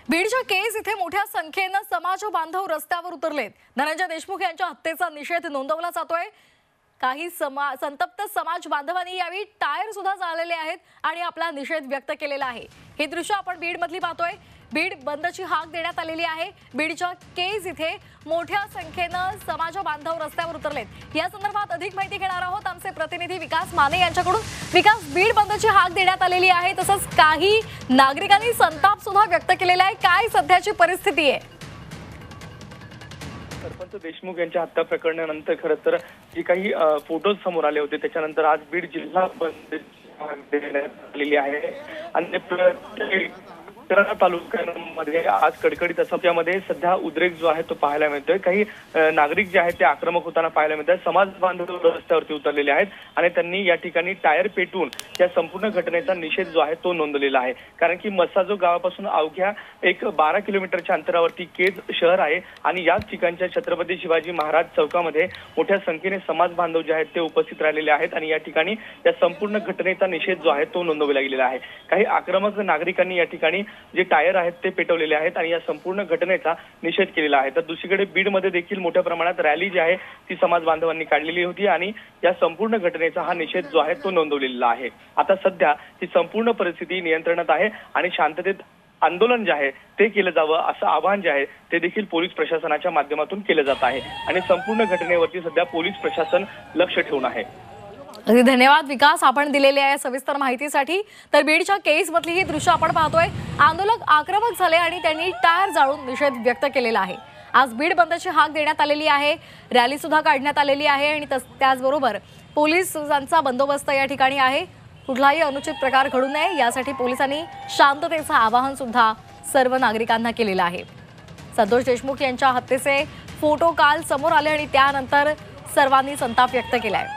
बीडच्या केस इथे मोठ्या संख्येने समाज बांधव रस्त्यावर उतरलेत। धनंजय देशमुख यांच्या हत्येचा निषेध नोंदवला जातोय। काही संतप्त समाज बांधवांनी यावेळी टायर सुद्धा जाळलेले आहेत आणि आपला निषेध व्यक्त केलेला आहे। हे दृश्य आपण बीड मधली पाहतोय। बीड बंदची हाक देण्यात आलेली आहे। बीडच्या केस इथे मोठ्या संख्येने समाज बांधव रस्त्यावर उतरलेत। या संदर्भात अधिक माहिती घेणार आहोत आमचे प्रतिनिधी विकास माने यांच्याकडून। विकास, बीड बंदची हाक देण्यात आलेली आहे, तसंच काही नागरिकांनी संताप सुद्धा व्यक्त केलेला आहे। काय सध्याची परिस्थिती आहे? सरपंच देशमुख यांच्या हत्या प्रकरणानंतर खरं तर जे काही फोटोज समोर आले होते त्याच्यानंतर आज बीड जिल्हा बंद देण्यात आलेली आहे आणि तालुक्यांमध्ये आज कडकडीत असल्यामध्ये सध्या उद्रेक जो आहे तो पाहायला मिळतोय। काही नागरिक जे आहेत ते आक्रमक होताना पाहायला मिळतात। समाज बांधव रस्त्यावरती उतरलेले आहेत आणि त्यांनी या ठिकाणी टायर पेटवून या संपूर्ण घटनेचा निषेध जो आहे तो नोंदवलेला आहे। कारण की मस्साजो गावापासून अवघ्या एक 12 किलोमीटरच्या अंतरावरती केज शहर आहे आणि याच ठिकाणच्या छत्रपती शिवाजी महाराज चौकामध्ये मोठ्या संख्येने समाज बांधव जे आहेत ते उपस्थित राहिलेले आहेत आणि या ठिकाणी या संपूर्ण घटनेचा निषेध जो आहे तो नोंदवला गेलेला आहे। काही आक्रमक नागरिकांनी या ठिकाणी जे टायर आहेत ते पेटवलेले आहेत आणि या संपूर्ण घटनेचा निषेध केलेला आहे। तर दुसरीकडे बीडमध्ये देखील मोठ्या प्रमाणात रॅली जी आहे ती समाज बांधवांनी काढलेली होती आणि या संपूर्ण घटनेचा हा निषेध जो आहे तो नोंदवलेला आहे। आता सध्या ही संपूर्ण परिस्थिती नियंत्रणात आहे आणि शांततेत आंदोलन जे आहे ते केलं जावं असं आवाहन जे आहे ते देखील पोलीस प्रशासनाच्या माध्यमातून केलं जात आहे आणि संपूर्ण घटनेवरती सध्या पोलीस प्रशासन लक्ष ठेवून आहे। धन्यवाद विकास, आपण दिलेल्या या सविस्तर माहितीसाठी। तर बीडच्या केस मधली ही दृश्य आपण पाहतोय। आंदोलक आक्रमक झाले आणि त्यांनी टायर जाळून निषेध व्यक्त केलेला आहे। आज बीड बंदची हाक देण्यात आलेली आहे, रॅली सुद्धा काढण्यात आलेली आहे आणि त्याचबरोबर पोलिसांचा बंदोबस्त या ठिकाणी आहे। कुठलाही अनुचित प्रकार घडू नये यासाठी पोलिसांनी शांततेचं आवाहन सुद्धा सर्व नागरिकांना केलेलं आहे। संतोष देशमुख यांच्या हत्येचे फोटो काल समोर आले आणि त्यानंतर सर्वांनी संताप व्यक्त केलाय।